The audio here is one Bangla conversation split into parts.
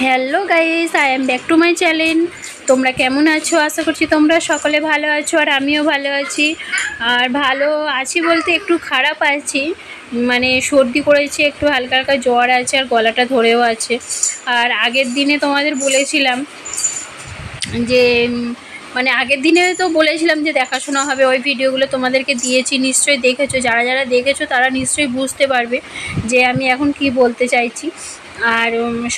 Hello guys, I am back to my channel. তোমরা কেমন আছো? আশা করছি তোমরা সকলে ভালো আছো, আর আমিও ভালো আছি। আর ভালো আছি বলতে একটু খারাপ আছি, মানে সর্দি করেছে, একটু হালকা হালকা জ্বর আছে, আর গলাটা ধরেও আছে। আর আগের দিনে তোমাদের বলেছিলাম যে মানে আগের দিনে তো বলেছিলাম যে দেখাশোনা হবে, ওই ভিডিওগুলো তোমাদেরকে দিয়েছি, নিশ্চয়ই দেখেছো। যারা যারা দেখেছো তারা নিশ্চয়ই বুঝতে পারবে যে আমি এখন কি বলতে চাইছি। আর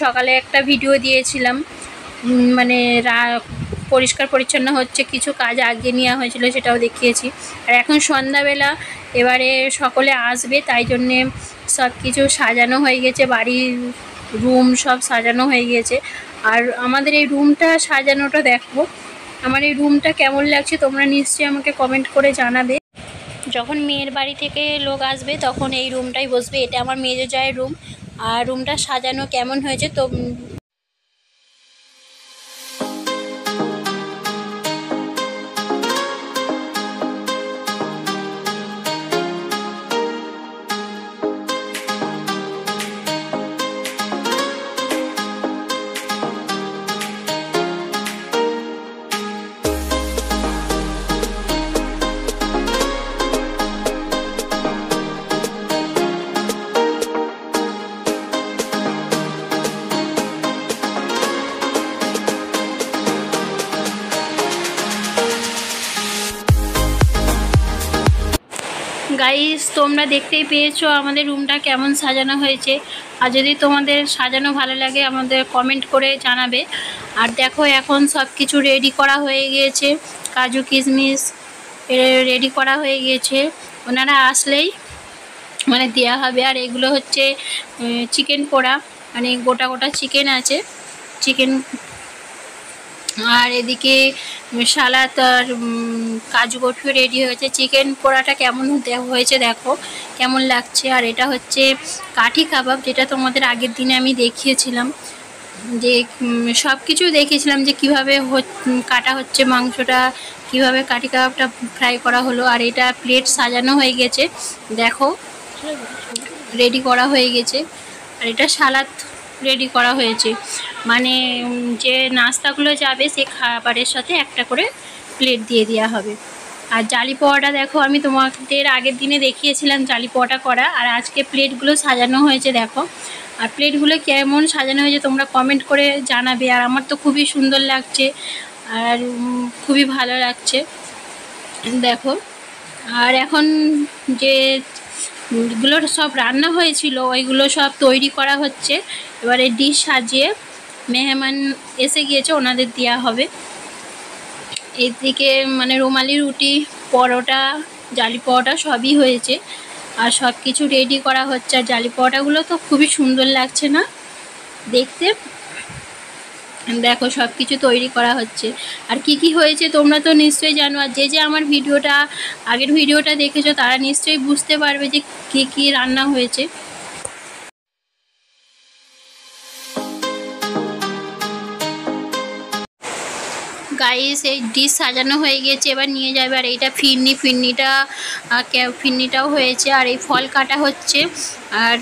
সকালে একটা ভিডিও দিয়েছিলাম, মানে পরিষ্কার পরিচ্ছন্ন হচ্ছে, কিছু কাজ আগিয়ে নেওয়া হয়েছিল, সেটাও দেখিয়েছি। আর এখন সন্ধ্যাবেলা, এবারে সকলে আসবে, তাই জন্যে সব কিছু সাজানো হয়ে গেছে, বাড়ির রুম সব সাজানো হয়ে গেছে। আর আমাদের এই রুমটা সাজানোটা দেখো, আমার এই রুমটা কেমন লাগছে তোমরা নিশ্চয়ই আমাকে কমেন্ট করে জানাবে। যখন মেয়ের বাড়ি থেকে লোক আসবে তখন এই রুমটাই বসবে। এটা আমার মেজো জায়ের রুম। আর রুমটা সাজানো কেমন হয়েছে তো গাইস, তোমরা দেখতেই পেয়েছো আমাদের রুমটা কেমন সাজানো হয়েছে। আর যদি তোমাদের সাজানো ভালো লাগে আমাদের কমেন্ট করে জানাবে। আর দেখো, এখন সব কিছু রেডি করা হয়ে গিয়েছে, কাজু কিশমিশ রেডি করা হয়ে গিয়েছে, ওনারা আসলেই মানে দেওয়া হবে। আর এগুলো হচ্ছে চিকেন পোড়া, মানে গোটা গোটা চিকেন আছে, চিকেন। আর এদিকে সালাদ আর কাজু বরফি রেডি হয়েছে। চিকেন পোড়াটা কেমন হয়েছে দেখো, কেমন লাগছে। আর এটা হচ্ছে কাঠি কাবাব, যেটা তোমাদের আগের দিনে আমি দেখিয়েছিলাম, যে সব কিছু দেখিয়েছিলাম যে কিভাবে কাটা হচ্ছে মাংসটা, কিভাবে কাঠি কাবাবটা ফ্রাই করা হলো। আর এটা প্লেট সাজানো হয়ে গেছে, দেখো রেডি করা হয়ে গেছে। আর এটা সালাদ রেডি করা হয়েছে, মানে যে নাস্তাগুলো যাবে সে খাবারের সাথে একটা করে প্লেট দিয়ে দেওয়া হবে। আর জালি পোয়াটা দেখো, আমি তোমাদের আগের দিনে দেখিয়েছিলাম জালি পোয়াটা করা। আর আজকে প্লেটগুলো সাজানো হয়েছে দেখো। আর প্লেটগুলো কেমন সাজানো হয়েছে তোমরা কমেন্ট করে জানাবে। আর আমার তো খুবই সুন্দর লাগছে, আর খুবই ভালো লাগছে দেখো। আর এখন যেগুলো সব রান্না হয়েছিল ওইগুলো সব তৈরি করা হচ্ছে। এবারে ডিশ সাজিয়ে মেহমান এসে গিয়েছে, ওনাদের দেওয়া হবে। এদিকে মানে রুমালি রুটি, পরোটা, জালি পরোটা সবই হয়েছে, আর সব কিছু রেডি করা হচ্ছে। আর জালি পরোটাগুলো তো খুবই সুন্দর লাগছে না দেখতে, দেখো সব কিছু তৈরি করা হচ্ছে। আর কি কি হয়েছে তোমরা তো নিশ্চয়ই জানো। আর যে আমার ভিডিওটা আগের ভিডিওটা দেখেছো তারা নিশ্চয়ই বুঝতে পারবে যে কি কি রান্না হয়েছে। গাইস, এই ডিশ সাজানো হয়ে গেছে, এবার নিয়ে যাবে। আর এইটা ফিরনিটাও হয়েছে। আর এই ফল কাটা হচ্ছে, আর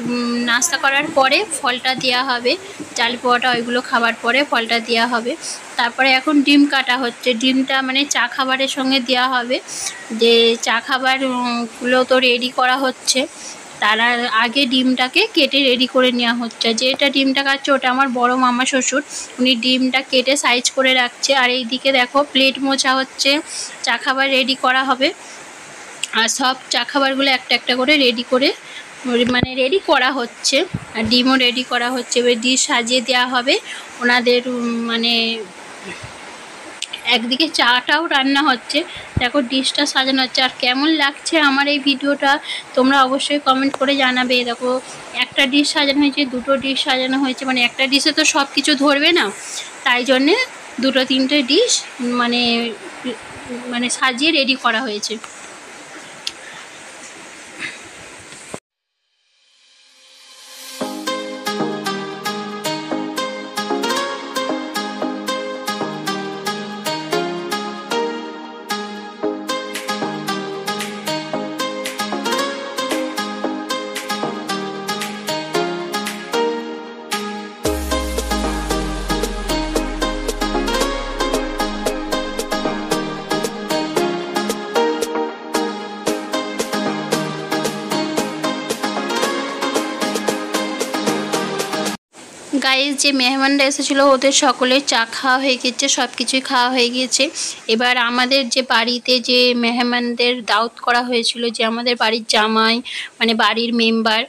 নাস্তা করার পরে ফলটা দেওয়া হবে, চাল পোয়াটা ওইগুলো খাবার পরে ফলটা দেওয়া হবে। তারপরে এখন ডিম কাটা হচ্ছে, ডিমটা মানে চা খাবারের সঙ্গে দেওয়া হবে। যে চা খাবারগুলো তো রেডি করা হচ্ছে, তার আগে ডিমটাকে কেটে রেডি করে নেওয়া হচ্ছে। যেটা ডিমটা কাটছে ওটা আমার বড় মামা শ্বশুর, উনি ডিমটা কেটে সাইজ করে রাখছে। আর এই দিকে দেখো প্লেট মোছা হচ্ছে, চা খাবার রেডি করা হবে। আর সব চা খাবারগুলো একটা একটা করে রেডি করা হচ্ছে। আর ডিমও রেডি করা হচ্ছে। এবার ডিশ সাজিয়ে দেওয়া হবে ওনাদের, মানে একদিকে চাটাও রান্না হচ্ছে, দেখো ডিশটা সাজানো হচ্ছে। আর কেমন লাগছে আমার এই ভিডিওটা তোমরা অবশ্যই কমেন্ট করে জানাবে। দেখো একটা ডিশ সাজানো হয়েছে, দুটো ডিশ সাজানো হয়েছে, মানে একটা ডিশে তো সব কিছু ধরবে না, তাই জন্যে দুটো তিনটে ডিশ মানে সাজিয়ে রেডি করা হয়েছে। গাইস যে মেহমানরা এসেছিলো ওদের সকলের চা খাওয়া হয়ে গেছে, সব কিছুই খাওয়া হয়ে গিয়েছে। এবার আমাদের যে বাড়িতে যে মেহমানদের দাওয়াত করা হয়েছিল, যে আমাদের বাড়ির জামাই মানে বাড়ির মেম্বার,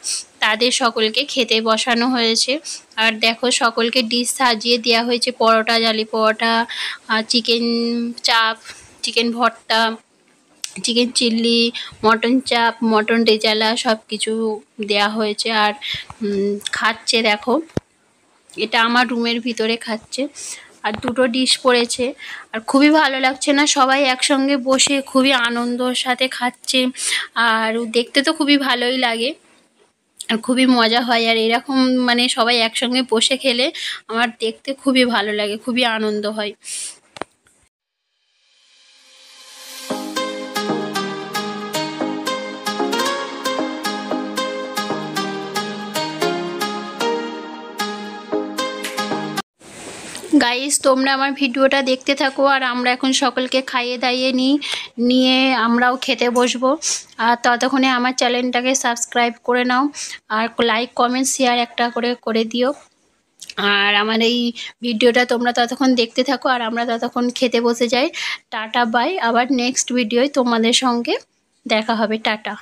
তাদের সকলকে খেতে বসানো হয়েছে। আর দেখো সকলকে ডিশ সাজিয়ে দেওয়া হয়েছে, পরোটা, জালি পরোটা, চিকেন চাপ, চিকেন ভর্তা, চিকেন চিল্লি, মটন চাপ, মটন রেজালা সব কিছু দেওয়া হয়েছে। আর খাচ্ছে দেখো, এটা আমার রুমের ভিতরে খাচ্ছে। আর দুটো ডিশ পড়েছে, আর খুবই ভালো লাগছে না, সবাই একসঙ্গে বসে খুবই আনন্দর সাথে খাচ্ছে। আর দেখতে তো খুবই ভালোই লাগে আর খুবই মজা হয়। আর এরকম মানে সবাই একসঙ্গে বসে খেলে আমার দেখতে খুবই ভালো লাগে, খুবই আনন্দ হয়। গাইস তোমরা আমার ভিডিওটা দেখতে থাকো, আর আমরা এখন সকলকে খাইয়ে দাইয়ে নিয়ে আমরাও খেতে বসবো। আর ততক্ষণে আমার চ্যানেলটাকে সাবস্ক্রাইব করে নাও, আর লাইক কমেন্ট শেয়ার একটা করে করে দিও। আর আমার এই ভিডিওটা তোমরা ততক্ষণ দেখতে থাকো, আর আমরা ততক্ষণ খেতে বসে যাই। টাটা বাই, আবার নেক্সট ভিডিওয় তোমাদের সঙ্গে দেখা হবে। টাটা।